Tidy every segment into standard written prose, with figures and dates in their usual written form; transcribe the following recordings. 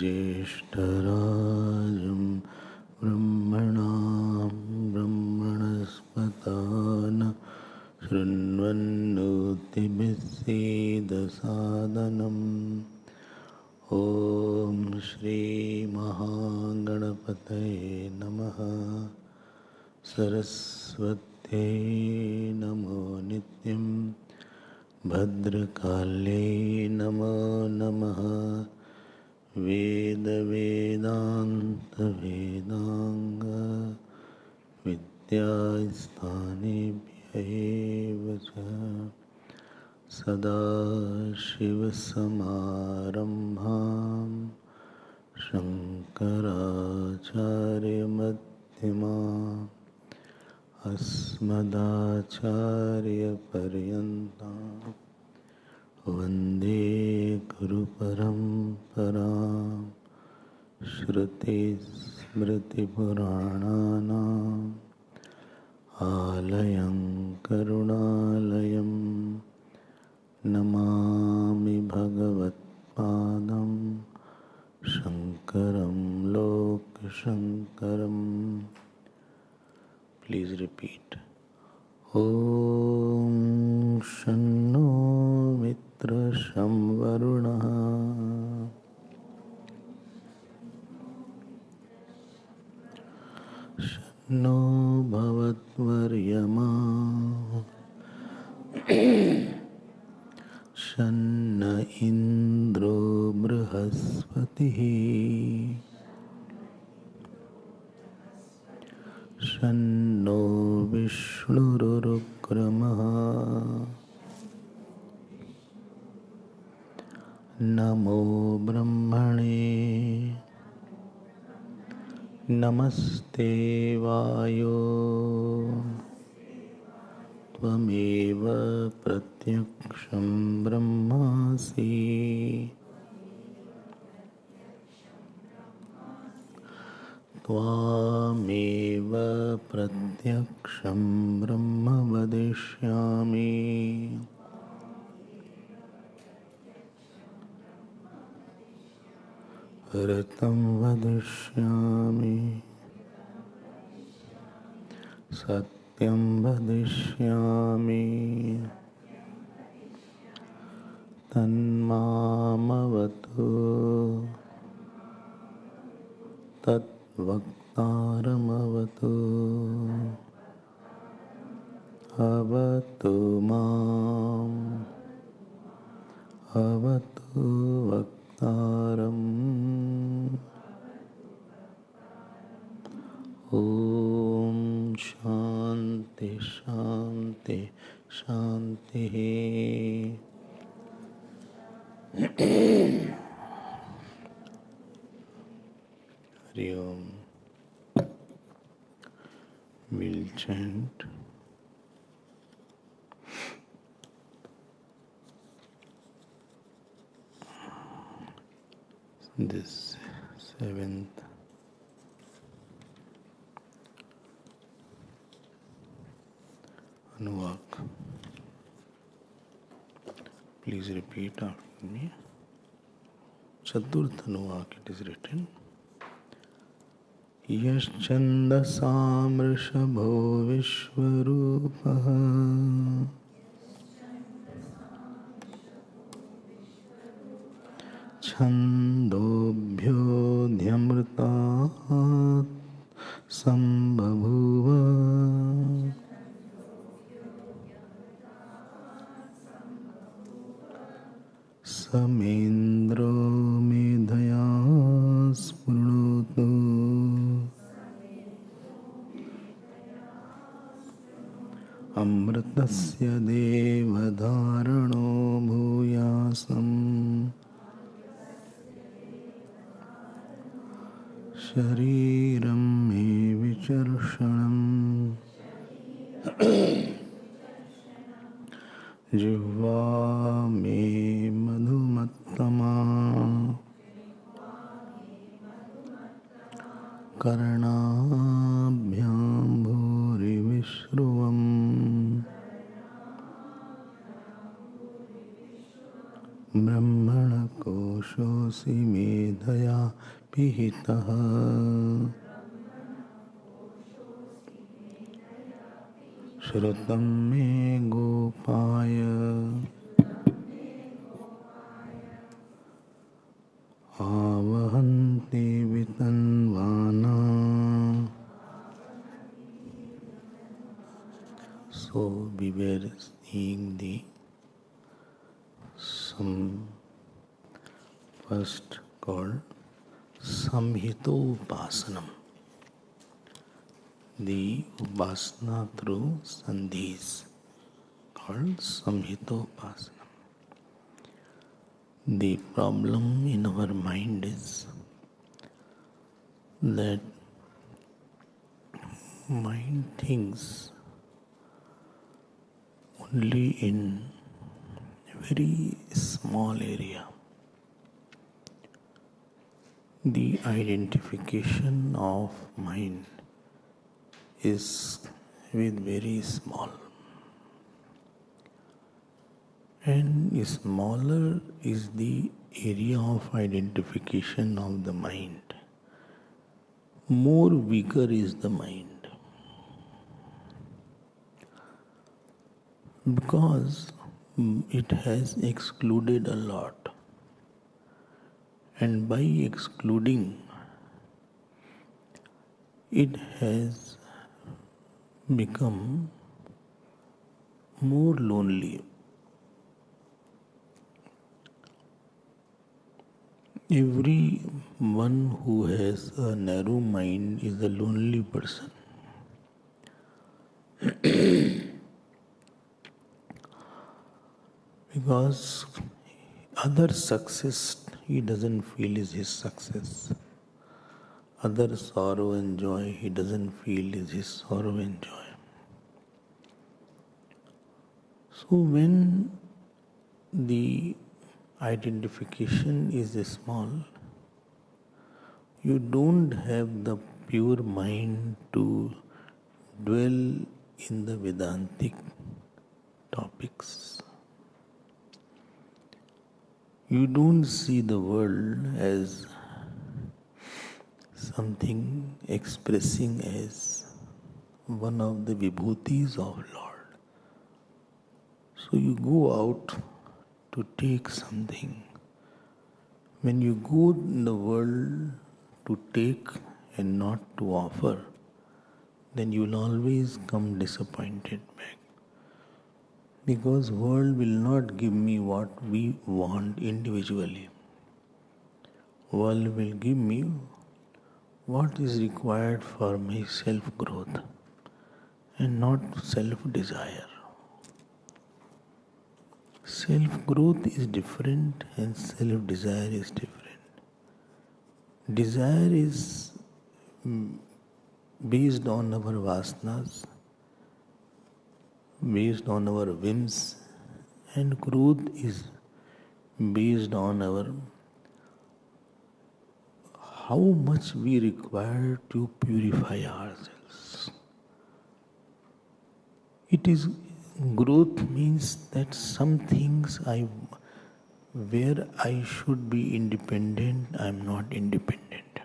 ज्येष्ठराजं ब्रह्मणां ब्रह्मणस्पतान् शृण्वन्नोतिभिस्सीदसादनम् ॐ श्रीमहागणपतये नमः। सरस्वत्यै नमो नित्यं भद्रकाल्यै नमो नमः। वेदवेदान्तवेदाङ्ग विद्यास्थानेभ्यः च सदाशिवसमारम्भां शङ्कराचार्यमध्यमाम् अस्मदाचार्यपर्यन्तां वन्दे गुरुपरम्परां। श्रुतिस्मृतिपुराणानाम् आलयं करुणालयं नमामि भगवत्पादं शङ्करं लोकशङ्करम्। Please repeat. Om Shanno Mitra Shamvaruna Shanno Bhavatvaryama Shanna Indro Brihaspatihi शन्नो विष्णुरुक्रमः नमो ब्रह्मणे नमस्ते वायो त्वमेव प्रत्यक्षं ब्रह्मासि त्वामेव प्रत्यक्षं ब्रह्म वदिष्यामि। ऋतं वदिष्यामि सत्यं वदिष्यामि तन्मामवतु तद्वक्तारमवतु अवतु माम् अवतु वक्तारम्। ॐ शान्ति शान्ति शान्तिः। Hari Om. We'll chant this seventh Anuvak. Please repeat after me. Chaturth Anuvak it is written. यश्छन्दसामृषभो विश्वरूपः छन्दोभ्योऽध्यमृतात् सम्बभूव समेन्द्रो मेधया स्पृणोतु अमृतस्य देवधारणो भूयासम् शरीरं मे विचर्षणम् जिह्वा मे मधुमत्तमा कर्णाभ्यां भूरिविश्रुवम् ब्रह्मणकोशोऽसि मेधया पिहितः श्रुतं मे गोपाय आवहन्ति वितन्वाना. So we were seeing the first called Samhitoupasanam, the Upasana through Sandhis, called Samhitoupasanam. The problem in our mind is that mind thinks only in a very small area. The identification of mind is with very small, and smaller is the area of identification of the mind, more bigger is the mind, because it has excluded a lot, and by excluding it has become more lonely. Everyone who has a narrow mind is a lonely person. Because other success he doesn't feel is his success. Other sorrow and joy he doesn't feel is his sorrow and joy. So when the identification is small, you don't have the pure mind to dwell in the Vedantic topics. You don't see the world as something expressing as one of the vibhutis of Lord. So you go out to take something. When you go in the world to take and not to offer, then you will always come disappointed back. Because world will not give me what we want individually. World will give me what is required for my self-growth and not self-desire. Self-growth is different and self-desire is different. Desire is based on our vasanas, based on our whims, and growth is based on our how much we require to purify ourselves. It is growth means that some things where I should be independent, I am not independent.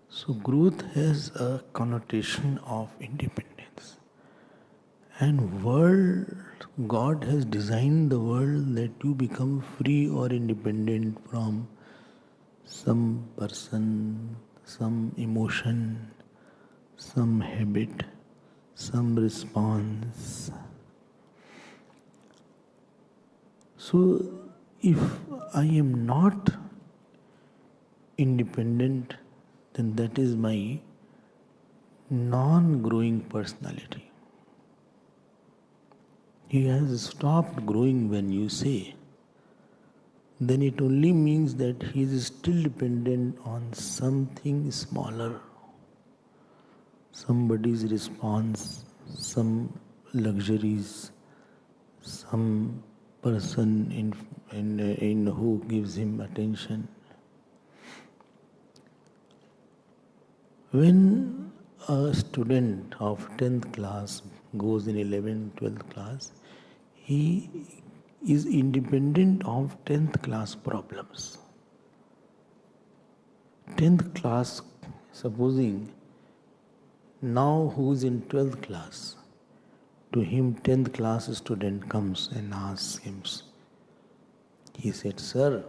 So growth has a connotation of independence. And God has designed the world that you become free or independent from some person, some emotion, some habit, some response. So if I am not independent, then that is my non-growing personality. He has stopped growing when you say, then it only means that he is still dependent on something smaller, somebody's response, some luxuries, some person in who gives him attention. When a student of 10th class goes in 11th, 12th class, he is independent of 10th class problems. 10th class, supposing now who is in 12th class, to him 10th class student comes and asks him, he said, "Sir,"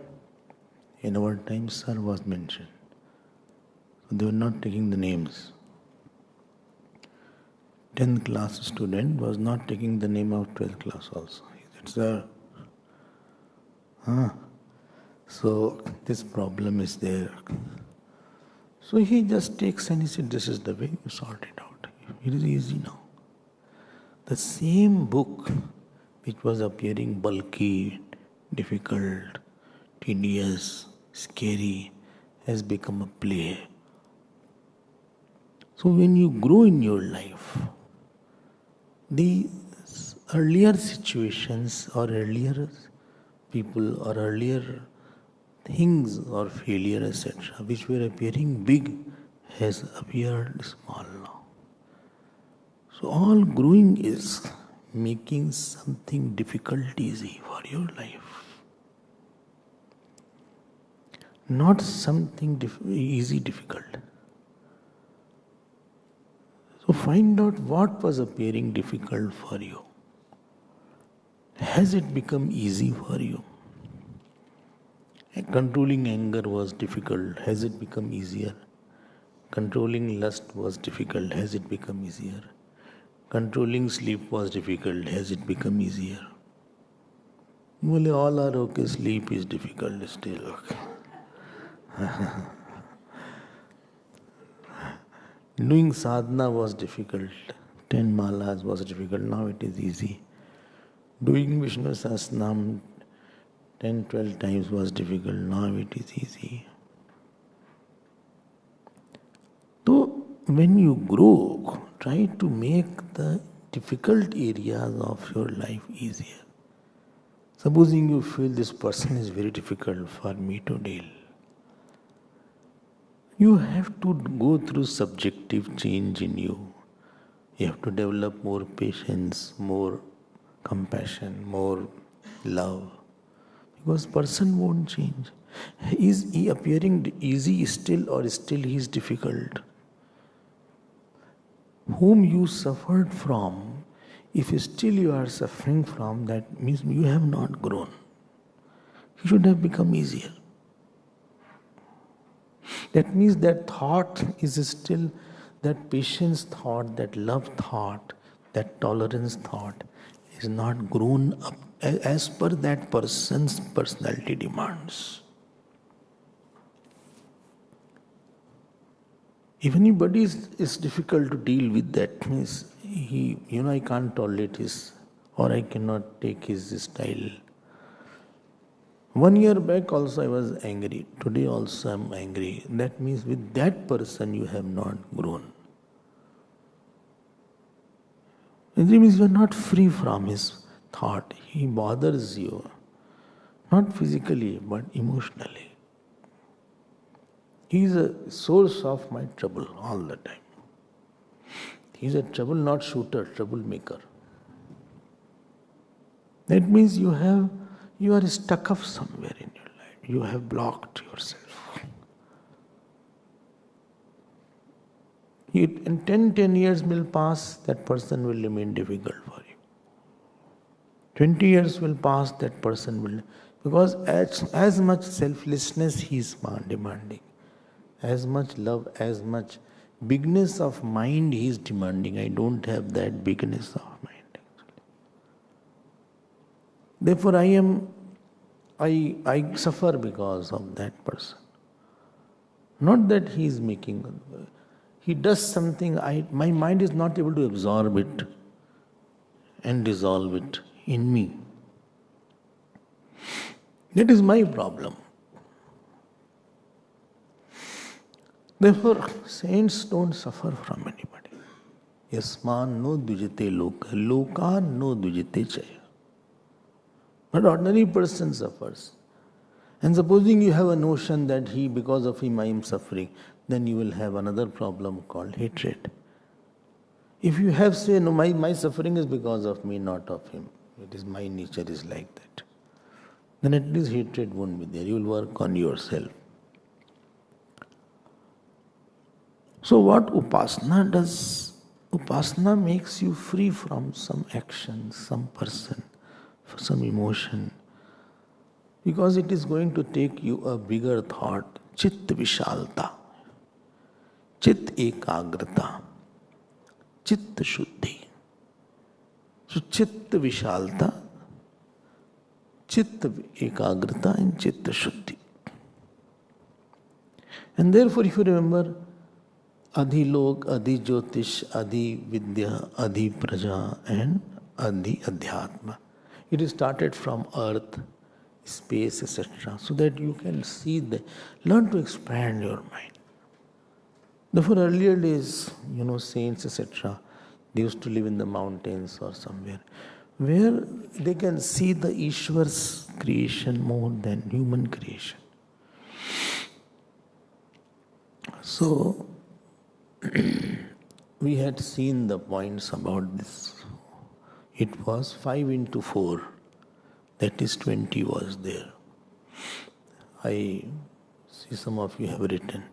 in our time sir was mentioned. So they were not taking the names. 10th class student was not taking the name of 12th class also. He said, "Sir, so this problem is there." So he just takes and he said, "This is the way you sort it out. It is easy now." The same book which was appearing bulky, difficult, tedious, scary, has become a play. So when you grow in your life, the earlier situations or earlier people or earlier things or failure, etc., which were appearing big, has appeared small now. So all growing is making something difficult easy for your life. Not something easy difficult. So find out what was appearing difficult for you. Has it become easy for you? Controlling anger was difficult. Has it become easier? Controlling lust was difficult. Has it become easier? Controlling sleep was difficult. Has it become easier? Well, all are okay. Sleep is difficult still. Okay. Doing sadhana was difficult. 10 malas was difficult. Now it is easy. Doing Vishnu Sahasranam 10, 12 times was difficult. Now it is easy. So when you grow, try to make the difficult areas of your life easier. Supposing you feel this person is very difficult for me to deal, you have to go through subjective change in you. You have to develop more patience, more compassion, more love. Because person won't change. Is he appearing easy still or still he is difficult? Whom you suffered from, if still you are suffering from, that means you have not grown. He should have become easier. That means that thought is still, that patience thought, that love thought, that tolerance thought is not grown up as per that person's personality demands. If anybody is difficult to deal with, that means I can't tolerate his, or I cannot take his style. 1 year back also I was angry. Today also I am angry. That means with that person you have not grown. It means you are not free from his thought. He bothers you. Not physically, but emotionally. He is a source of my trouble all the time. He is a trouble not shooter, troublemaker. That means you are stuck up somewhere in your life. You have blocked yourself. In 10 years will pass, that person will remain difficult for you. 20 years will pass, that person will, because as much selflessness he is demanding, as much love, as much bigness of mind he is demanding. I don't have that bigness of mind. Therefore, I am I suffer because of that person. Not that he is making, he does something, my mind is not able to absorb it and dissolve it in me. That is my problem. Therefore, saints don't suffer from anybody. Yasman no dvijate loka, lokan no dvijate chaya. But ordinary person suffers. And supposing you have a notion that because of him I am suffering, then you will have another problem called hatred. If you have say, no, my suffering is because of me, not of him. It is my nature is like that. Then at least hatred won't be there. You will work on yourself. So what Upasana does? Upasana makes you free from some action, some person, some emotion. Because it is going to take you a bigger thought. Chit vishalta. Chit ekagrata. Chit shuddhi. So chit vishalta, chit ekagrata and chit shuddhi. And therefore if you remember, Adhi Lok, Adhi Jyotish, Adhi Vidya, Adhi Praja and Adhi Adhyatma. It is started from earth, space, etc. So that you can see, learn to expand your mind. Therefore earlier days, saints, etc., they used to live in the mountains or somewhere, where they can see the Ishwar's creation more than human creation. So, we had seen the points about this. It was 5 into 4, that is 20 was there. I see some of you have written.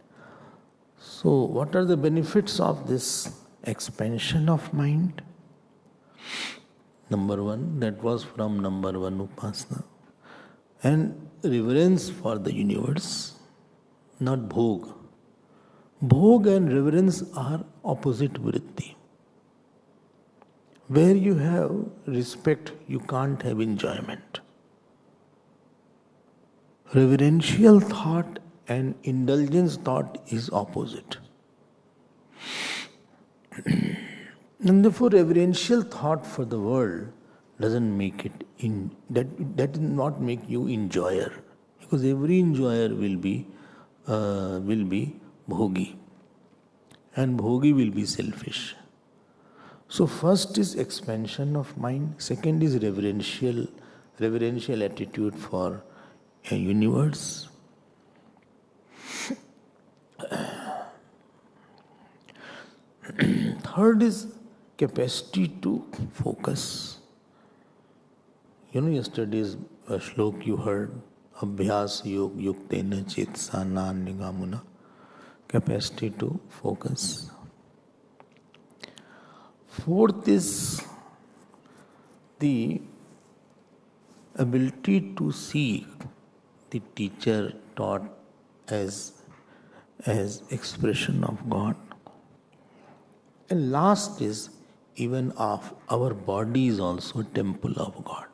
So, what are the benefits of this expansion of mind? Number 1, that was from number 1 Upasana. And reverence for the universe, not bhog. Bhog and reverence are opposite vritti. Where you have respect, you can't have enjoyment. Reverential thought and indulgence thought is opposite. And therefore, reverential thought for the world doesn't make it that does not make you enjoyer, because every enjoyer will be bhogi, and bhogi will be selfish. So first is expansion of mind, second is reverential attitude for a universe. Third is capacity to focus. Yesterday's shlok you heard, Abhyas Yog Yuktena Chetsa Nan Nigamuna. Capacity to focus. Fourth is the ability to see the teacher taught as expression of God. And last is, even our body is also a temple of God.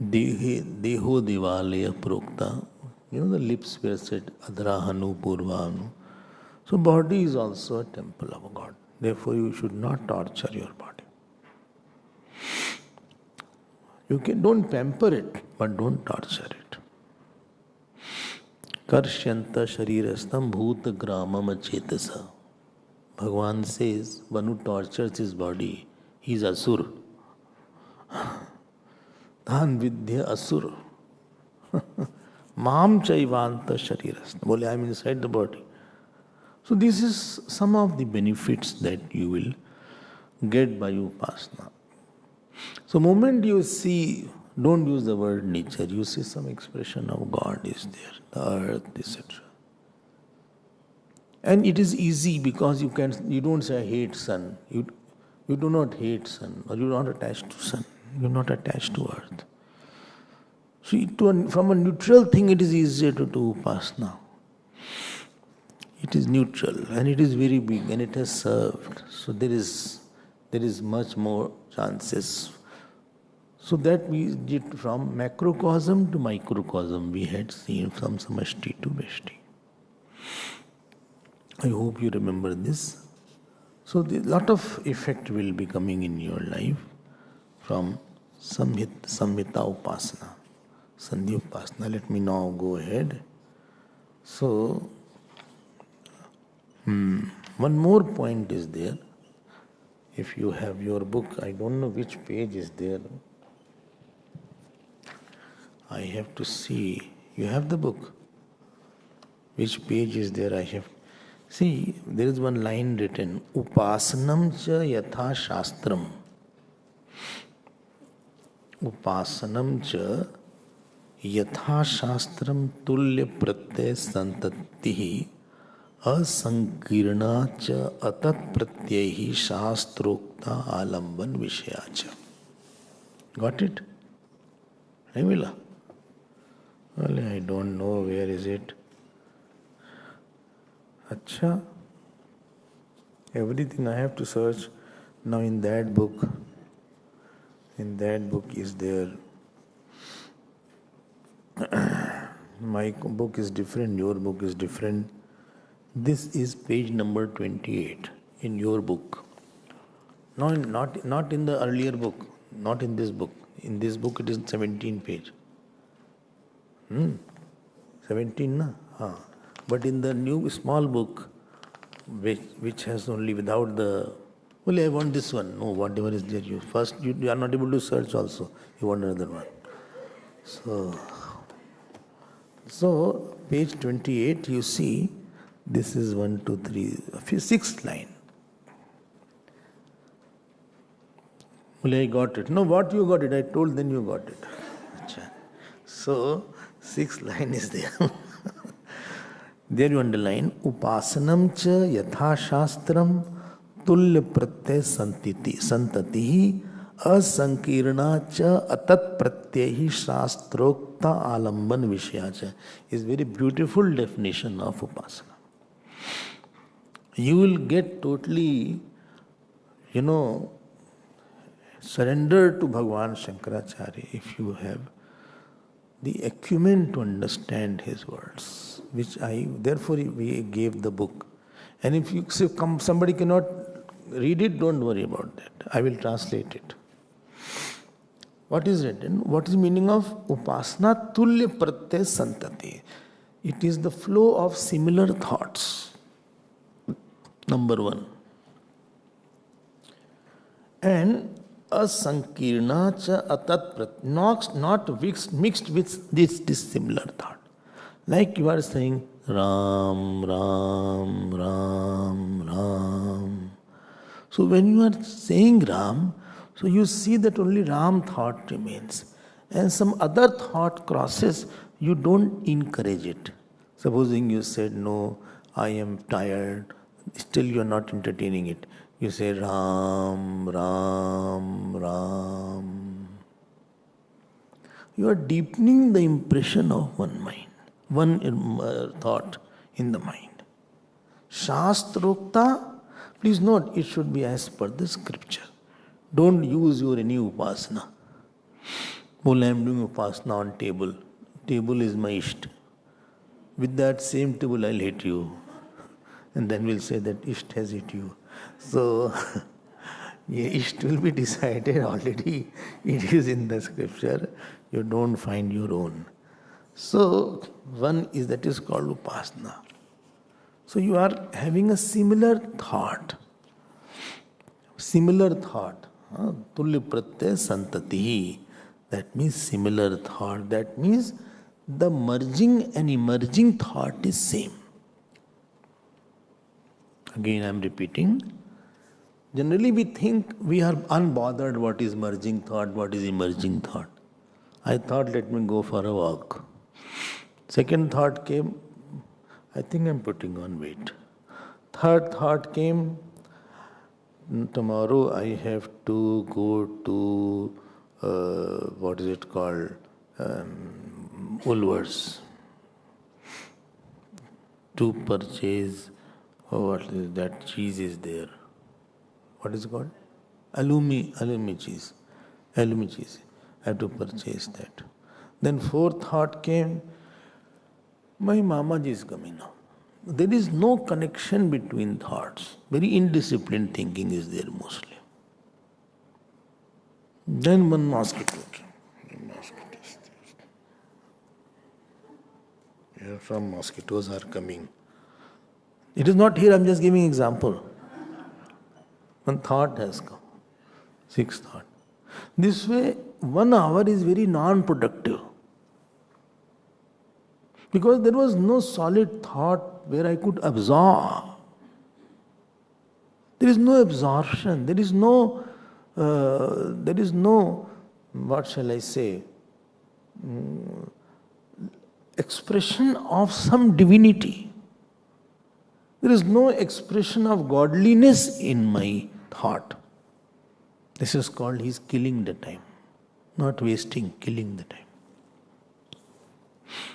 Deho Devalaya Prokta. The lips were said Adrahanu Purvanu. So body is also a temple of God. Therefore you should not torture your body. Don't pamper it, but don't torture it. Karshanta sharirastam bhuta gramam achetasa. Bhagavan says, one who tortures his body, he is asur. Dhan vidya asur. Mam chaivanta sharirastam. Bole, I am inside the body. So this is some of the benefits that you will get by Upasana. So moment you see, don't use the word nature, you see some expression of God is there, the earth, etc. And it is easy because you don't say I hate sun. You do not hate sun, or you are not attached to sun. You are not attached to earth. So from a neutral thing it is easier to do Upasana. It is neutral and it is very big and it has served. So there is much more chances. So that we did from macrocosm to microcosm. We had seen from samashti to veshti. I hope you remember this. So a lot of effect will be coming in your life from Samhita Upasana, Sandhi Upasana. Let me now go ahead. So, one more point is there. If you have your book, I don't know which page is there. I have to see. You have the book. Which page is there? I have. See, there is one line written, Upasanam cha yatha shastram. Upasanam cha yatha shastram tulya pratyay santatihi asankirna cha atat pratyahi shastrokta alamban vishayacha. Got it? Ramila? Well, I don't know where is it. Acha. Everything I have to search. Now in that book is there. My book is different, your book is different. This is page number 28 in your book. No, not in the earlier book, not in this book. In this book it is 17 page. 17 na? Haan. But in the new small book, which has only without the, well, I want this one. No, whatever is there. You are not able to search also. You want another one. So page 28, you see, this is 1, 2, 3, sixth line. Well, I got it. No, what you got it? I told, then you got it. So, sixth line is there. There you underline, Upasanam cha yatha shastram tulya pratyay santatihi asankirna cha atat pratyahi shastrokta alamban vishayacha is very beautiful definition of Upasana. You will get totally, surrender to Bhagavan Shankaracharya if you have the acumen to understand his words, therefore we gave the book. And if somebody cannot read it, don't worry about that. I will translate it. What is written? What is meaning of Upasana tulya pratyay santati? It is the flow of similar thoughts. Number one. And asankirna cha atat prat, not mixed with this dissimilar thought. Like you are saying Ram, Ram, Ram, Ram. So when you are saying Ram, so you see that only Ram thought remains. And some other thought crosses, you don't encourage it. Supposing you said, no, I am tired, still you are not entertaining it. You say Ram, Ram, Ram. You are deepening the impression of one mind, one thought in the mind. Shastrokta, please note, it should be as per the scripture. Don't use your any upasana. Well, I am doing upasana on table. Table is my ishta. With that same table, I'll hit you. And then we'll say that ishta has hit you. So, it will be decided already. It is in the scripture. You don't find your own. So, one is that is called upasana. So, you are having a similar thought. Similar thought. Tulya pratyay santatihi. That means similar thought. That means the merging and emerging thought is same. Again, I am repeating. Generally, we think we are unbothered what is merging thought, what is emerging thought. I thought, let me go for a walk. Second thought came, I think I am putting on weight. Third thought came, tomorrow I have to go to, what is it called, Woolworths to purchase, what is that cheese is there. What is it called? Alumi cheese. have to purchase that. Then fourth thought came, my Mamaji is coming now. There is no connection between thoughts. Very indisciplined thinking is there mostly. Then one mosquito came. Here from mosquitoes are coming. It is not here, I am just giving example. One thought has come. Sixth thought. This way, 1 hour is very non-productive. Because there was no solid thought where I could absorb. There is no absorption. There is no, what shall I say, expression of some divinity. There is no expression of godliness in my thought. This is called, he's killing the time. Not wasting, killing the time.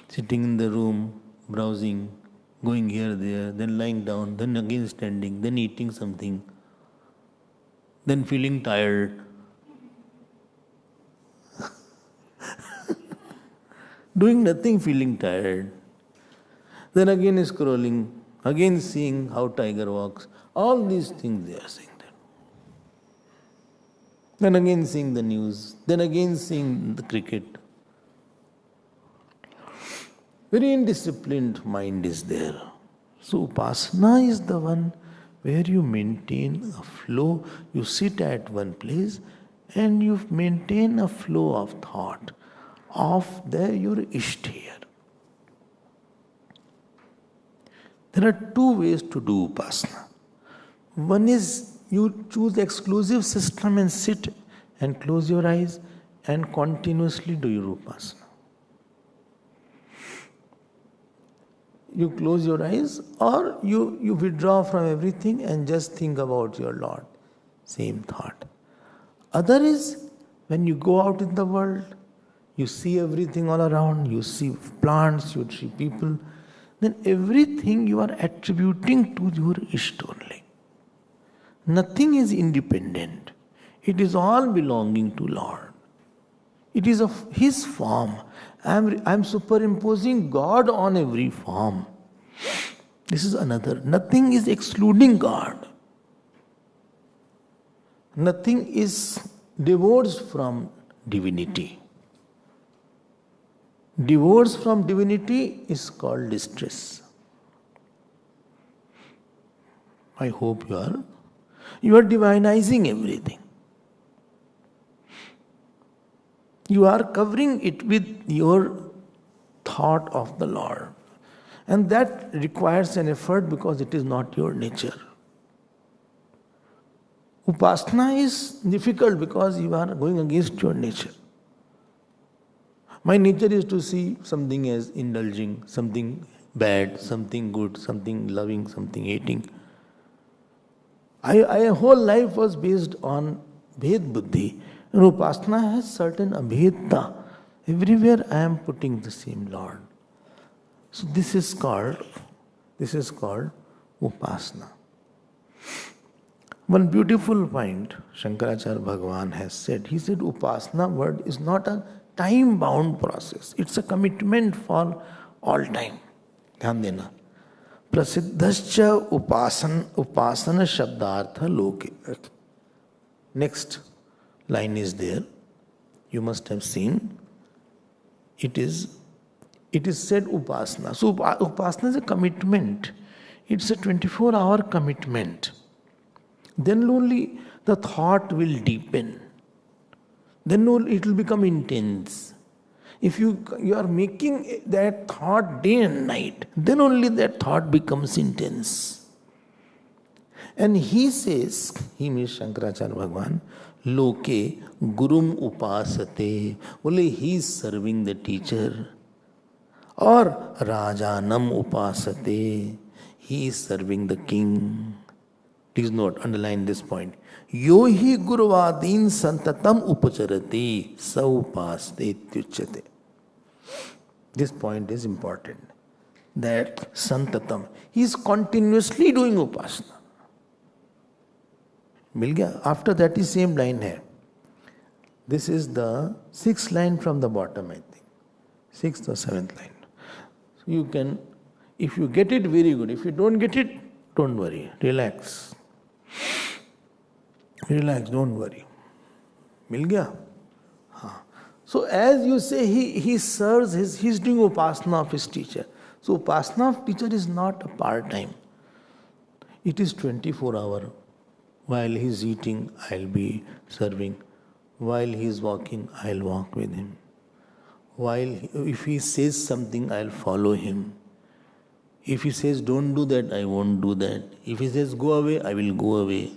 Sitting in the room, browsing, going here, there, then lying down, then again standing, then eating something, then feeling tired. Doing nothing, feeling tired. Then again scrolling, again seeing how tiger walks. All these things they are saying that. Then again seeing the news, then again seeing the cricket. Very indisciplined mind is there. So Upasana is the one where you maintain a flow. You sit at one place and you maintain a flow of thought of your Ishtair. There are two ways to do Upasana. One is you choose exclusive system and sit and close your eyes and continuously do your Upasana. You close your eyes or you withdraw from everything and just think about your Lord. Same thought. Other is when you go out in the world, you see everything all around, you see plants, you see people, then everything you are attributing to your Ishta only. Nothing is independent. It is all belonging to Lord. It is of His form. I am superimposing God on every form. This is another. Nothing is excluding God. Nothing is divorced from divinity. Divorce from divinity is called distress. I hope you are divinizing everything. You are covering it with your thought of the Lord. And that requires an effort because it is not your nature. Upasana is difficult because you are going against your nature. My nature is to see something as indulging, something bad, something good, something loving, something hating. My whole life was based on Bhed Buddhi. And Upasana has certain Abhedta. Everywhere I am putting the same Lord. So this is called Upasana. One beautiful point Shankaracharya Bhagavan has said. He said Upasana word is not a time-bound process. It's a commitment for all time. Dhyan dena. Prasiddhascha upasana shabdartha loke. Next line is there. You must have seen. It is said Upasana. So Upasana is a commitment. It's a 24-hour commitment. Then only the thought will deepen. Then it will become intense. If you are making that thought day and night, then only that thought becomes intense. And he says, he means Shankaracharya Bhagavan, Loke Gurum Upasate. Only he is serving the teacher. Or Rajanam Upasate. He is serving the king. Please note, underline this point. Yohi Guruvadin Santatam Upacharati Saupaste Tyuchate. This point is important. That Santatam. He is continuously doing Upasana. मिल गया. After that is same line है. This is the 6th line from the bottom, I think. 6th or 7th line. So you can, if you get it, very good. If you don't get it, don't worry. Relax. Relax, don't worry. Mil gaya? So as you say, he serves he's doing upasana of his teacher. So upasana of teacher is not a part-time. It is 24 hour. While he's eating, I'll be serving. While he's walking, I'll walk with him. If he says something, I'll follow him. If he says don't do that, I won't do that. If he says go away, I will go away.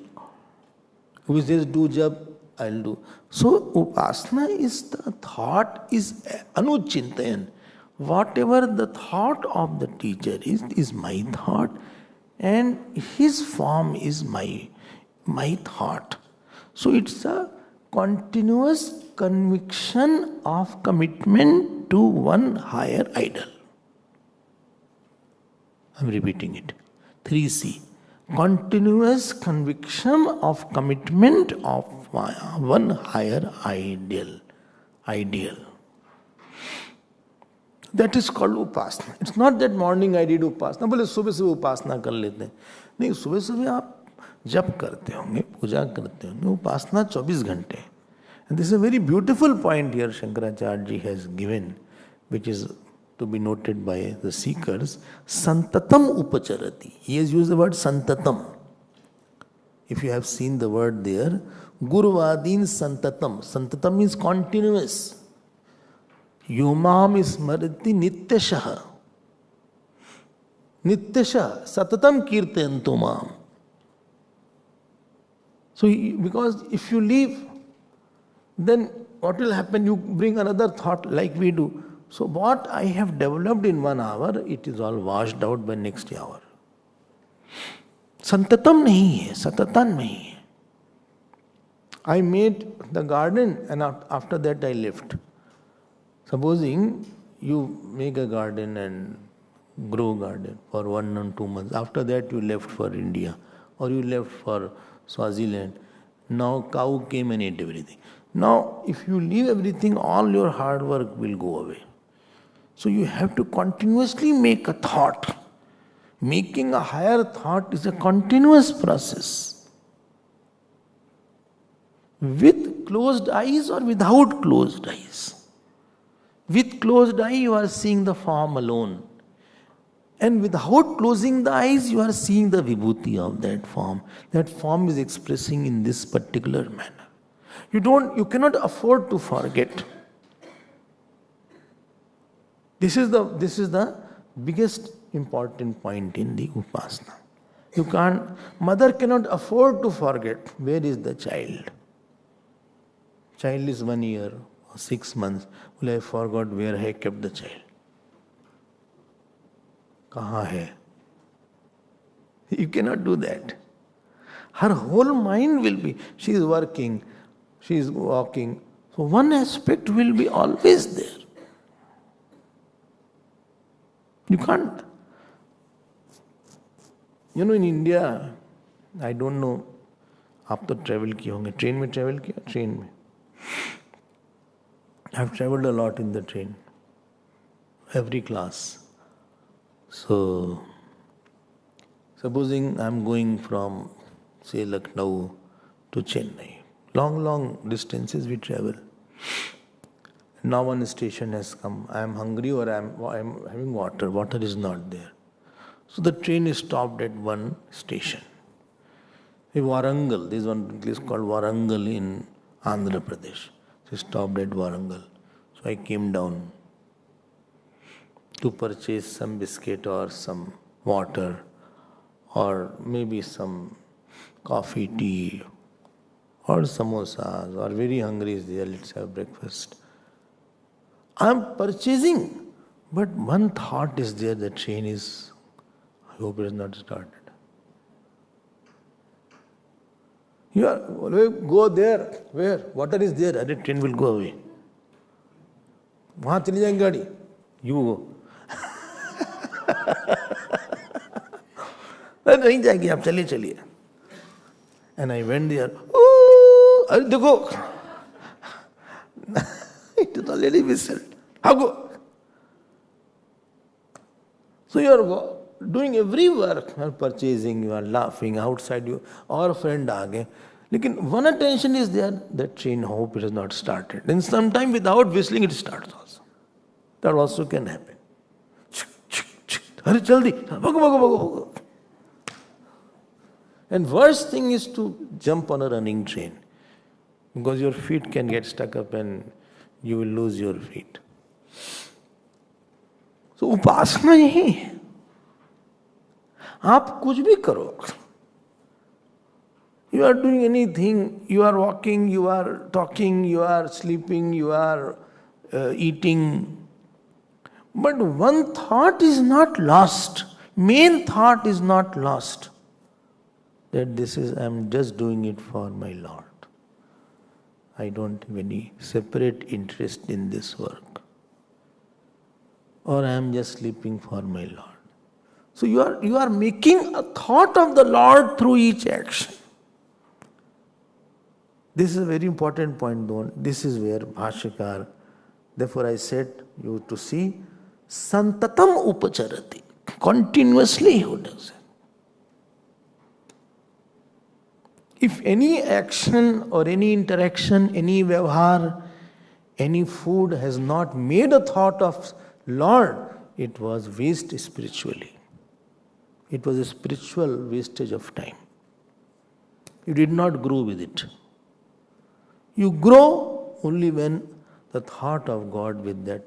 If he says do jap, I'll do. So upasana is the thought, is anuchintayan. Whatever the thought of the teacher is my thought, and his form is my thought. So it's a continuous conviction of commitment to one higher idol. I'm repeating it. 3C. Continuous conviction of commitment of one higher ideal. That is called upasana. It's not that morning I did upasana. बोले सुबह सुबह upasana कर लेते हैं. नहीं, सुबह सुबह आप जप करते होंगे, पूजा करते होंगे, upasana 24 घंटे. And this is a very beautiful point here Shankaracharya ji has given, which is to be noted by the seekers. Santatam upacharati. He has used the word santatam. If you have seen the word there, Guruvadin santatam. Santatam means continuous. Yomam smarati nityashaha. Nityashaha. Satatam kirtayantu mam. So, because if you leave, then what will happen? You bring another thought like we do. So what I have developed in 1 hour, it is all washed out by next hour. Santatam nahi hai, satatan nahi hai. I made the garden and after that I left. Supposing you make a garden and grow garden for 1 or 2 months. After that you left for India or you left for Swaziland. Now cow came and ate everything. Now if you leave everything, all your hard work will go away. So you have to continuously make a thought. Making a higher thought is a continuous process. With closed eyes or without closed eyes. With closed eye you are seeing the form alone. And without closing the eyes you are seeing the vibhuti of that form. That form is expressing in this particular manner. You cannot afford to forget. This is the biggest important point in the upasana. Mother cannot afford to forget where is the child. Child is 1 year or 6 months. Well, I forgot where I kept the child. Kahan hai? You cannot do that. Her whole mind will be, she is working, she is walking. So one aspect will be always there. You can't. In India, I don't know, आप तो travel किए होंगे, train में travel किया, train में. I've traveled a lot in the train, every class. So, supposing I'm going from, say, Lucknow to Chennai, long distances we travel. Now one station has come. I am hungry or I am having water. Water is not there. So the train is stopped at one station. Warangal. There is one place called Warangal in Andhra Pradesh. So stopped at Warangal. So I came down to purchase some biscuit or some water or maybe some coffee, tea or samosas or very hungry is there. Let's have breakfast. I am purchasing, but one thought is there, the train is, I hope it is not started. You are, go there, where? Water is there, the train will go away. वहाँ चली जाएंगी गाड़ी, you go. नहीं जाएगी आप चलिए. And I went there, अरे देखो, It is already whistled. How go? So you are doing every work, you are purchasing, you are laughing, outside you, or friend aage. Lekin one attention is there, that train hope it has not started. Then sometime without whistling it starts also. That also can happen. Hurry, jaldi, bhago, bhago, bhago, bhago. And worst thing is to jump on a running train, because your feet can get stuck up and you will lose your feet. So उपासना यही है. आप कुछ भी करो. You are doing anything, you are walking, you are talking, you are sleeping, you are eating. But one thought is not lost. Main thought is not lost. That I am just doing it for my Lord. I don't have any separate interest in this work. Or I am just sleeping for my Lord. So you are making a thought of the Lord through each action. This is a very important point, though. This is where Bhashyakar, therefore I said you to see, santatam upacharati. Continuously who does it. If any action or any interaction, any vyavhar, any food has not made a thought of Lord, it was waste spiritually. It was a spiritual wastage of time. You did not grow with it. You grow only when the thought of God with that,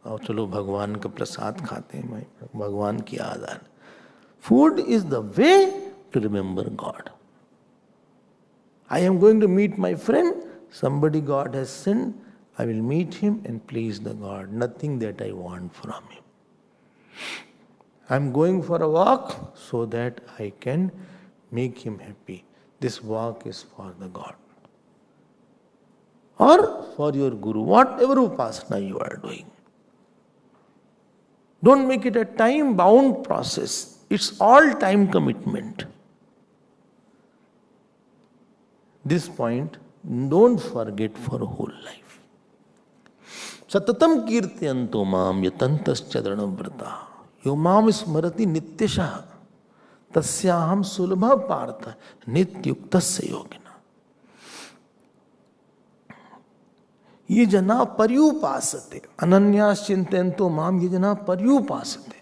oh, chalo Bhagwan ka prasad khate hain, Bhagwan ki yaad aa. Food is the way to remember God. I am going to meet my friend, somebody God has sent, I will meet him and please the God, nothing that I want from him. I am going for a walk so that I can make him happy. This walk is for the God. Or for your Guru, whatever upasana you are doing. Don't make it a time-bound process. It's all time commitment. This point, don't forget for a whole life. Satatam kirtyanto mam yatantascha dhranavrata. Yo mam smarati nityasha. Tasyaham sulabha partha nityuktasya yogina. ये जना पर्युपासते अनन्यास चिंतयन्तो माम ये जना पर्युपासते.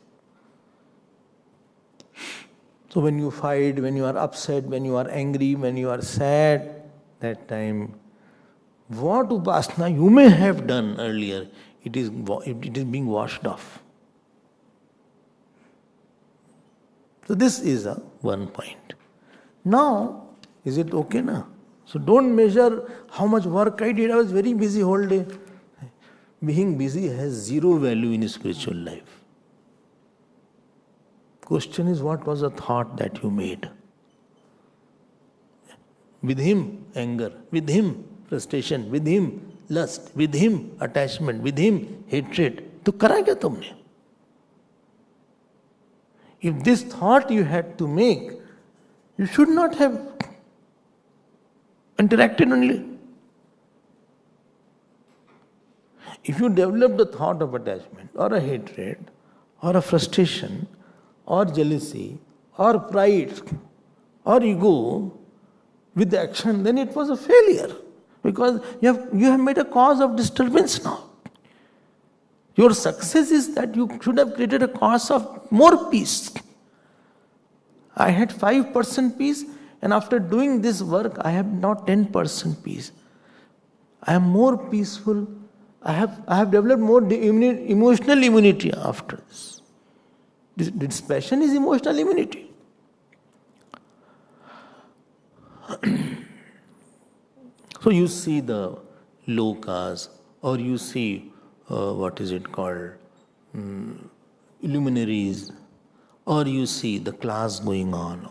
So when you fight, when you are upset, when you are angry, when you are sad, that time, what upasana you may have done earlier, it is being washed off. So this is one point. Now, is it okay now? So don't measure how much work I did. I was very busy whole day. Being busy has zero value in spiritual life. Question is, what was the thought that you made? With him, anger. With him, frustration. With him, lust. With him, attachment. With him, hatred. तो करा क्या तुमने? If this thought you had to make, you should not have interacted only. If you develop the thought of attachment or a hatred or a frustration or jealousy or pride or ego with the action, then it was a failure, because you have made a cause of disturbance now. Your success is that you should have created a cause of more peace. I had 5% peace, and after doing this work, I have now 10% peace. I am more peaceful. I have developed more emotional immunity after this. This passion is emotional immunity. So you see the lokas, or you see luminaries, or you see the class going on,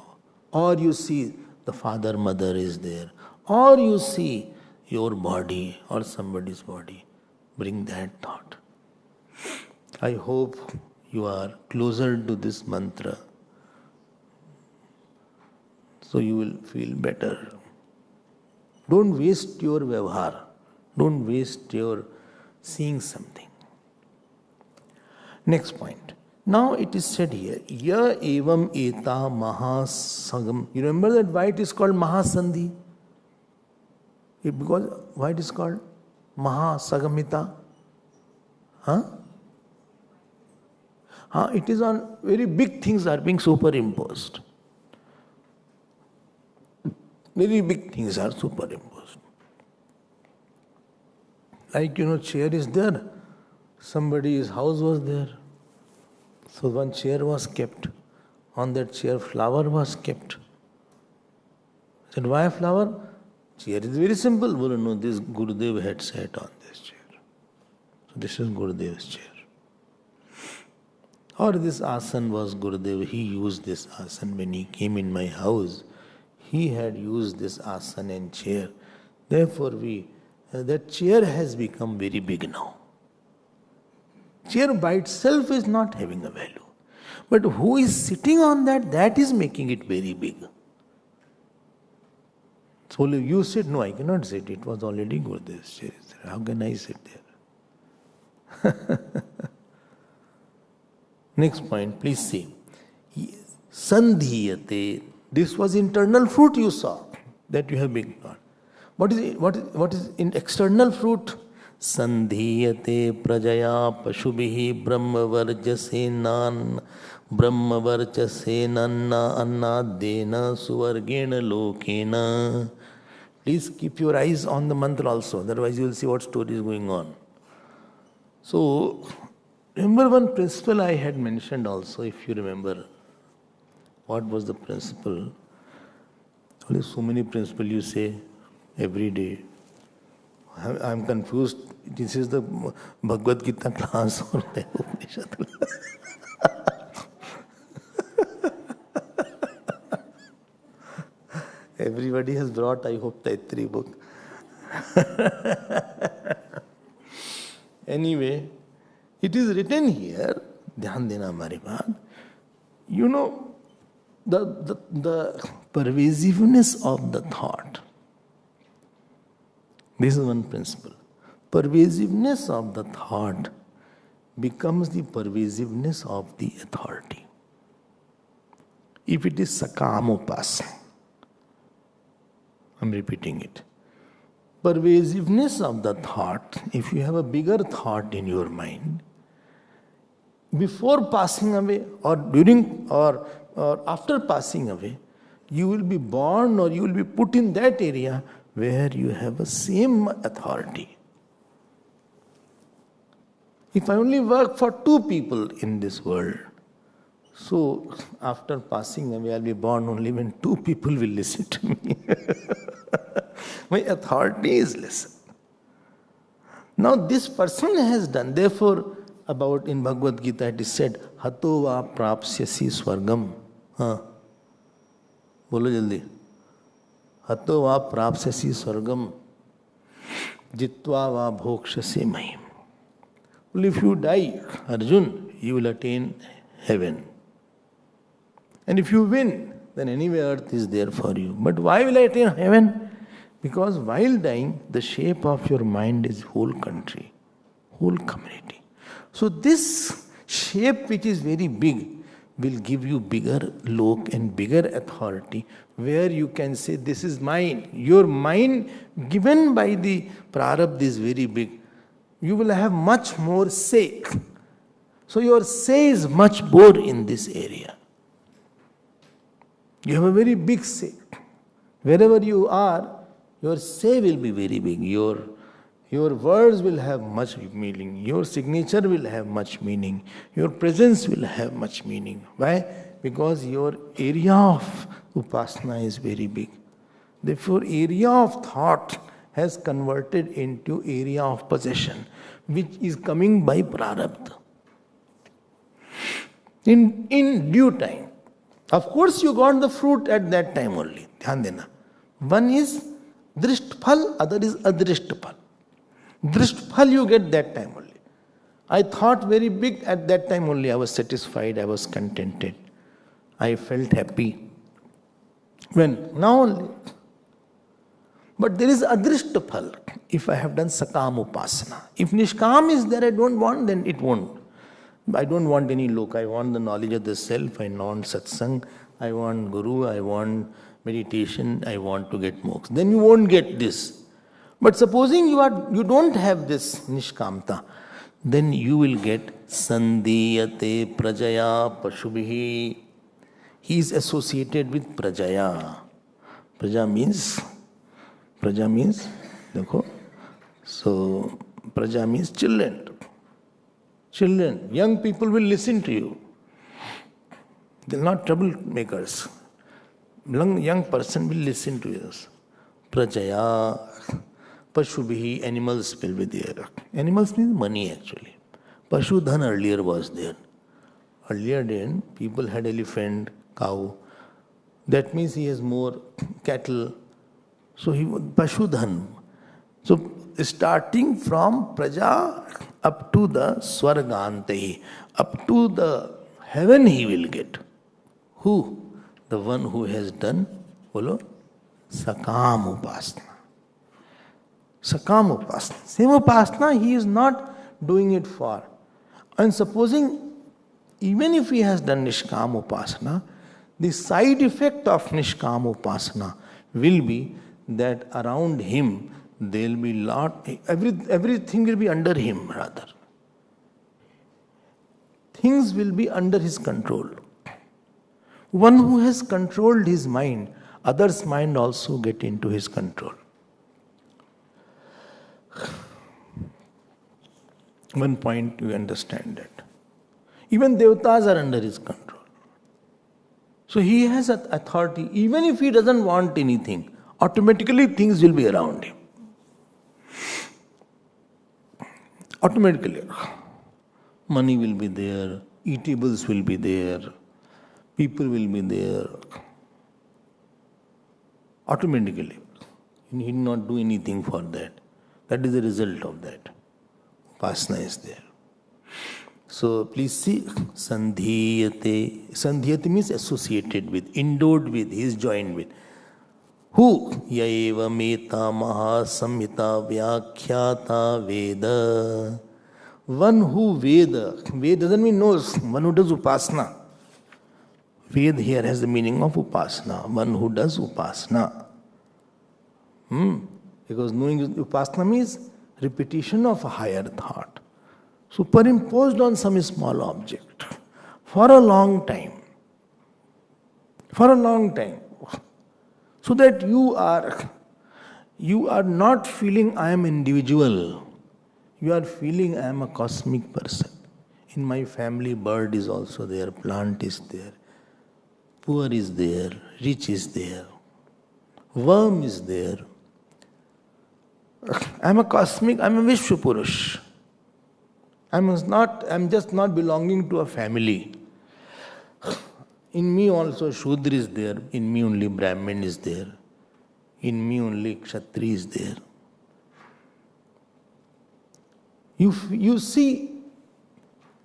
or you see the father, mother is there, or you see your body or somebody's body. Bring that thought. I hope you are closer to this mantra, so you will feel better. Don't waste your vyavhar. Don't waste your seeing something. Next point. Now it is said here, Ya evam eta mahasagam. You remember that why it is called Mahasandhi? Because why it is called Mahasagamita? It is on very big things are being superimposed. Very big things are superimposed. Like, chair is there. Somebody's house was there. So one chair was kept. On that chair, flower was kept. I said, why flower? Chair is very simple. Well, no, this Gurudev had sat on this chair. So this is Gurudev's chair. Or this asan was Gurudev. He used this asan when he came in my house. He had used this asan and chair. Therefore, that chair has become very big now. Chair by itself is not having a value. But who is sitting on that is making it very big. So you sit, no, I cannot sit. It was already Gurudev's chair. How can I sit there? Next point, please see. Sandhiyate. This was internal fruit you saw, that you have been taught. What is in external fruit? Sandhiyate prajaya pashubhihi brahmavarjasenan brahmavarjasenanna annadena suvargena lokena. Please keep your eyes on the mantra also, otherwise you will see what story is going on. So, remember one principle I had mentioned also, if you remember. What was the principle? Only so many principles you say every day. I am confused. This is the Bhagavad Gita class or the Upanishad class. Everybody has brought, I hope, Taittiriya book. Anyway, it is written here, Dhyan dena hamari baat. The pervasiveness of the thought. This is one principle. Pervasiveness of the thought becomes the pervasiveness of the authority. If it is sakamopasana, I'm repeating it. Pervasiveness of the thought, if you have a bigger thought in your mind, before passing away or during or after passing away, you will be born or you will be put in that area where you have the same authority. If I only work for 2 people in this world, so after passing away, I'll be born only when 2 people will listen to me. My authority is less. Now this person has done, therefore, about in Bhagavad Gita it is said, Hato va prapsyasi swargam. Bolo jaldi. Hato va prapsyasi swargam. Jitva va bhokshasi mahim. Well, if you die, Arjun, you will attain heaven. And if you win, then anyway earth is there for you. But why will I attain heaven? Because while dying, the shape of your mind is whole country, whole community. So this shape which is very big will give you bigger lok and bigger authority where you can say this is mine. Your mind given by the prarabdha is very big. You will have much more say. So your say is much more in this area. You have a very big say. Wherever you are, your say will be very big. Your words will have much meaning. Your signature will have much meaning. Your presence will have much meaning. Why? Because your area of upasana is very big. Therefore, area of thought has converted into area of possession, which is coming by prarabdha. In due time. Of course, you got the fruit at that time only. Dhyan dena. One is drishtphal, other is adrishtphal. Drishtphal you get that time only. I thought very big at that time only. I was satisfied, I was contented. I felt happy. When? Now only. But there is adrishtphal. if I have done Sakam Upasana. If Nishkam is there, I don't want, then it won't. I don't want any look. I want the knowledge of the self. I want satsang. I want guru. I want meditation. I want to get moksha. Then you won't get this. But supposing you don't have this nishkamta, then you will get sandhiyate prajaya pashubhihi. He is associated with prajaya. Praja means, देखो, so praja means children. Children, young people will listen to you. They are not troublemakers. Young person will listen to us. Prajaya, Pashubhihi, animals will be there. Animals means money actually. Pashudhan earlier was there. Earlier then, people had elephant, cow. That means he has more cattle. So he was Pashudhan. So starting from Praja up to the Swargantehi, up to the heaven he will get. Who? The one who has done, bolo, Sakam Upasana. Sakam Upasana. Same Upasana he is not doing it for. And supposing, even if he has done Nishkam Upasana, the side effect of Nishkam Upasana will be that around him there will be everything will be under him rather. Things will be under his control. One who has controlled his mind, others' mind also get into his control. One point you understand that. Even devatas are under his control. So he has authority. Even if he doesn't want anything, automatically things will be around him. Automatically. Money will be there, eatables will be there, people will be there. Automatically. You need not do anything for that. That is the result of that. Upasana is there. So please see, sandhiyate. Sandhiyate means associated with, endowed with, he is joined with. Who? Yaeva meta maha samhita vyakhyata veda. One who Veda. Veda doesn't mean knows. One who does Upasana. Ved here has the meaning of Upasana. One who does Upasana. Because knowing Upasana means repetition of a higher thought. Superimposed on some small object. For a long time. For a long time. So that you are not feeling I am individual. You are feeling I am a cosmic person. In my family, bird is also there, plant is there, poor is there, rich is there, worm is there. I am a cosmic, I am a Vishwapurush. I am just not belonging to a family. In me also Shudra is there, in me only Brahmin is there, in me only Kshatri is there. You see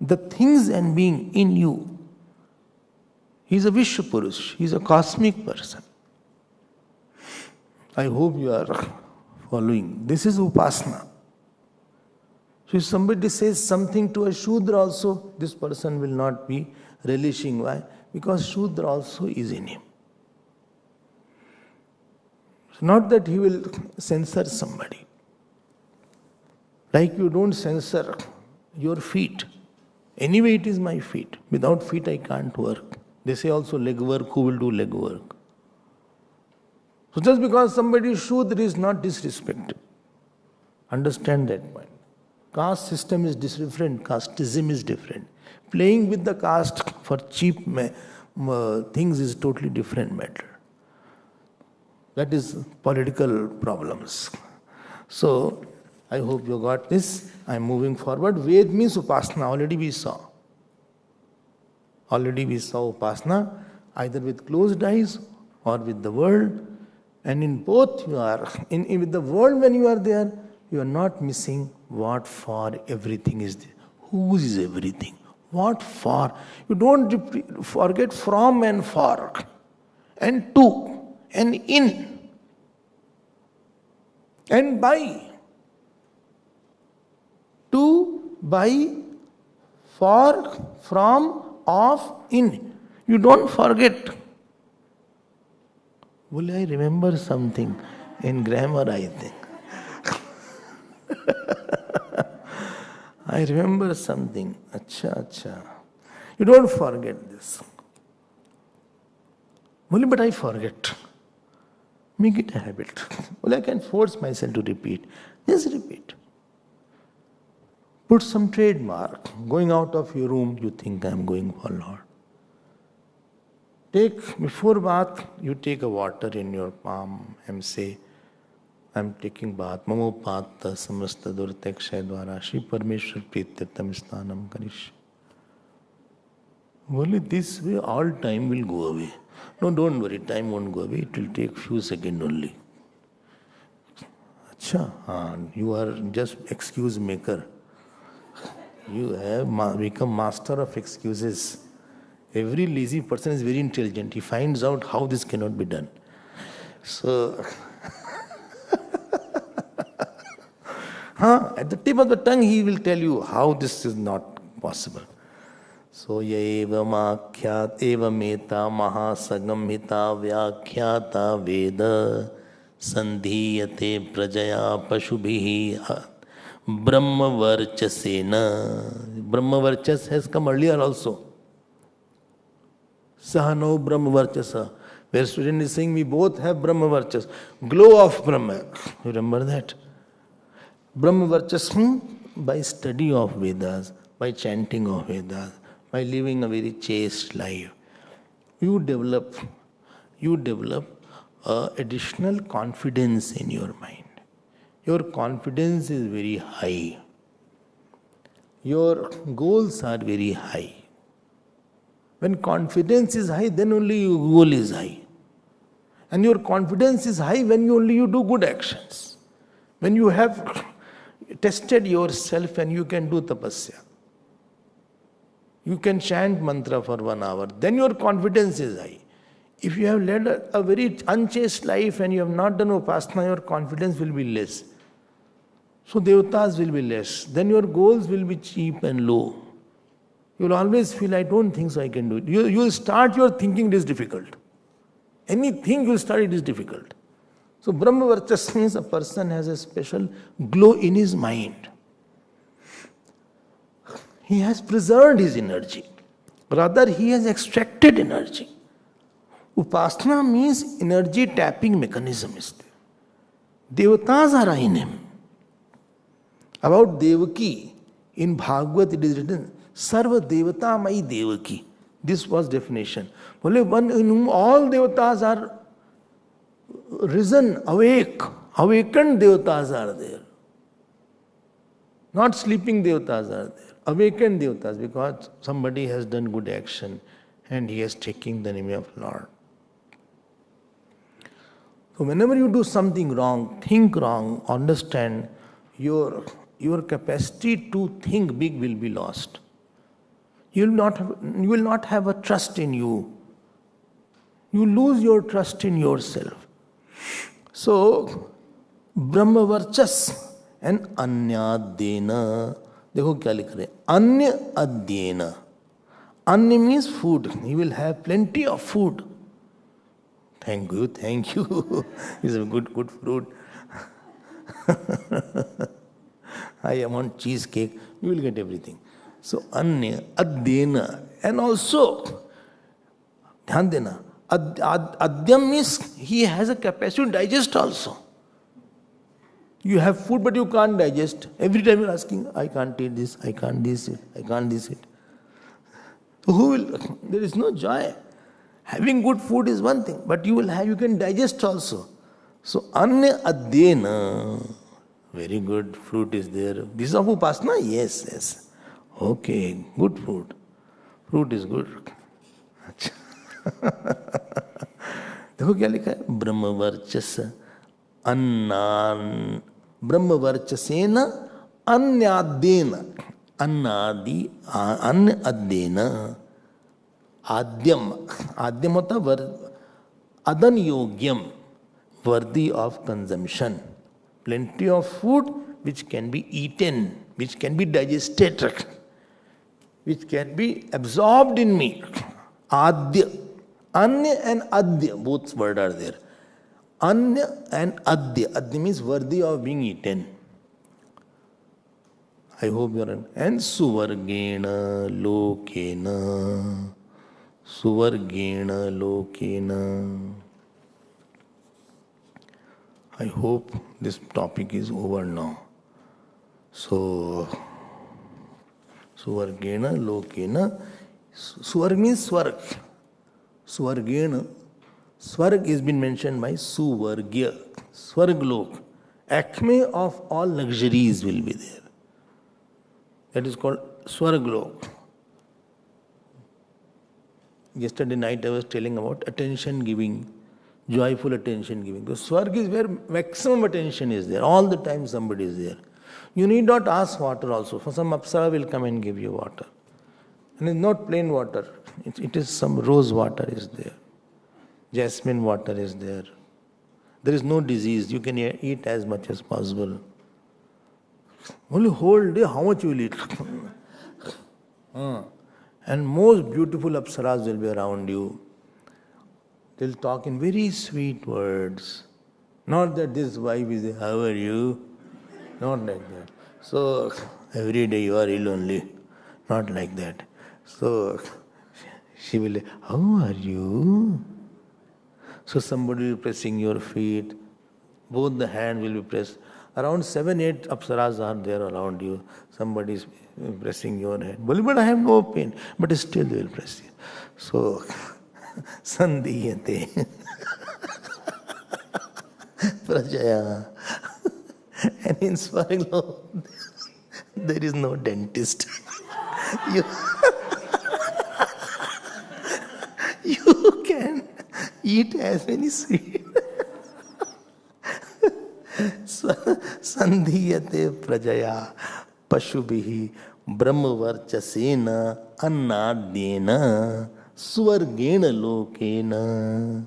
the things and being in you. He is a Vishwapurush, he is a cosmic person. I hope you are following. This is Upasana. So if somebody says something to a Shudra also, this person will not be relishing. Why? Because Shudra also is in him. It's not that he will censor somebody. Like you don't censor your feet. Anyway, it is my feet. Without feet, I can't work. They say also leg work, who will do leg work? So just because somebody is Shudra is not disrespected. Understand that point. Caste system is different, casteism is different. Playing with the caste for cheap things is totally different matter. That is political problems. So, I hope you got this. I am moving forward. Ved means Upasana. Already we saw. Upasana either with closed eyes or with the world. And in both you are, with the world when you are there, you are not missing what for everything is there. Whose is everything? What for? You don't forget from and for. And to. And in. And by. by, for, from, of, in. You don't forget. Will I remember something in grammar, I think. I remember something. Acha. You don't forget this. Well, but I forget. Make it a habit. Well, I can force myself to repeat. Just repeat. Put some trademark. Going out of your room, you think I'm going for Lord. Before bath, you take a water in your palm and say, I'm taking bath. Mamo pata samasta durtekshay dwara Shri Parmeshwar Prityartam Sthanam Karish. Only this way all time will go away. No, don't worry, time won't go away. It will take few seconds only. Acha, you are just excuse maker. You have become master of excuses. Every lazy person is very intelligent. He finds out how this cannot be done. So, at the tip of the tongue, he will tell you how this is not possible. So, eva meta mahasagamhita vyakhyata veda sandhiyate prajaya pashubhihi brahmavarchasena. Brahmavarchas has come earlier also. Sahano brahmavarchasa. Where student is saying we both have brahmavarchas. Glow of Brahma. You remember that? Brahmavarchas by study of Vedas, by chanting of Vedas, by living a very chaste life, you develop additional confidence in your mind. Your confidence is very high. Your goals are very high. When confidence is high, then only your goal is high. And your confidence is high when you do good actions. When you have tested yourself and you can do tapasya. You can chant mantra for 1 hour. Then your confidence is high. If you have led a very unchaste life and you have not done upasana, your confidence will be less. So devatas will be less. Then your goals will be cheap and low. You will always feel, I don't think so I can do it. You will start your thinking it is difficult. Anything you start, it is difficult. So Brahmavarchas means a person has a special glow in his mind. He has preserved his energy. Rather, he has extracted energy. Upasana means energy tapping mechanism is there. Devatas are in him. About Devaki, in Bhagavad it is written, Sarva Devata Mai Devaki. This was definition. Only one in whom all devatas are risen, awake. Awakened devatas are there. Not sleeping devatas are there. Awakened devatas, because somebody has done good action and he has taken the name of Lord. So whenever you do something wrong, think wrong, understand, your capacity to think big will be lost. You will not have a trust in you. You lose your trust in yourself. So, Brahmavarchas and Anyadena. देखो क्या लिख रहे हैं? Anya Adyena. Anya means food. You will have plenty of food. Thank you. It's a good fruit. I want cheesecake. You will get everything. So, Anya, Adyena, and also, dhyan dena, Adyam means he has a capacity to digest also. You have food but you can't digest. Every time you're asking, I can't eat this, I can't this it, I can't this it. So there is no joy. Having good food is one thing, but you can digest also. So, Anya Adyena, very good fruit is there. This is of Upasana? Yes. Okay, good fruit. Fruit is good. देखो क्या लिखा है? ब्रह्मवर्चस Annan ब्रह्मवर्चसेन अन्याद्येन अन्न अद्येन आद्यम होता अदन योग्यम, worthy of consumption. Plenty of food which can be eaten, which can be digested, which can be absorbed in me. Adya. Anya and Adya, both words are there. Anya and Adya. Adya means worthy of being eaten. I hope you are in. And Suvargena Lokena. Suvargena Lokena. I hope this topic is over now. So, Suvargena Lokena. Swarg means Swarg. Swargena. Swarg has been mentioned by Suvargya. Swarglok. Acme of all luxuries will be there. That is called Swarglok. Yesterday night I was telling about attention giving, joyful attention giving. The Swarg is where maximum attention is there. All the time somebody is there. You need not ask water also. For some Apsara will come and give you water. And it's not plain water. It is some rose water is there. Jasmine water is there. There is no disease. You can eat as much as possible. Only whole day, how much you will eat? And most beautiful Apsaras will be around you. They'll talk in very sweet words. Not that this wife is, how are you? Not like that. So, every day you are ill only. Not like that. So, she will say, how are you? So somebody will be pressing your feet. Both the hands will be pressed. Around 7-8 Apsaras are there around you. Somebody is pressing your head. But I have no pain. But still they will press you. So, Sandhiyate. Prajaya. And in Swarglo, there is no dentist. You can eat as many sweets. Sandhiyate prajaya pashubhihi brahmavarchasena annadyena swargena lokena.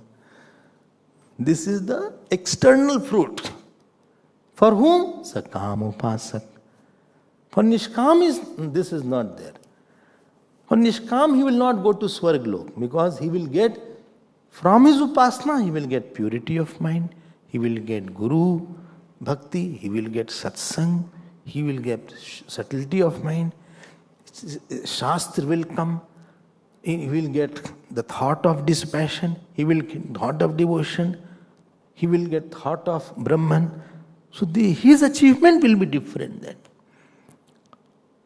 This is the external fruit. For whom? Sakam upasak. For Nishkam, this is not there. For Nishkam, he will not go to Swarglok because he will get, from his Upasana, he will get purity of mind, he will get Guru Bhakti, he will get Satsang, he will get subtlety of mind, Shastra will come, he will get the thought of dispassion, he will get thought of devotion, he will get thought of Brahman. So his achievement will be different then.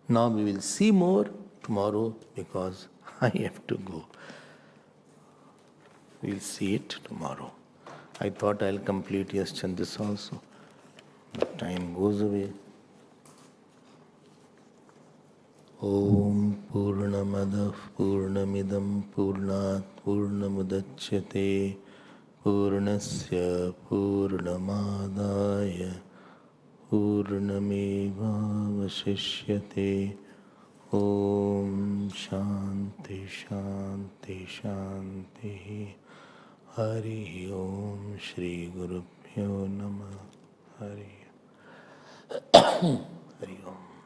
Now we will see more tomorrow because I have to go. We'll see it tomorrow. I thought I'll complete this also. But time goes away. Om Purnamadav Purnamidam Purnat Purnamudachyate Purnasya Purnamadaya Purnameva Vasishyate. Om Shanti Shanti Shanti. Hari Om Shri Gurubhyo Namah. Hari Om.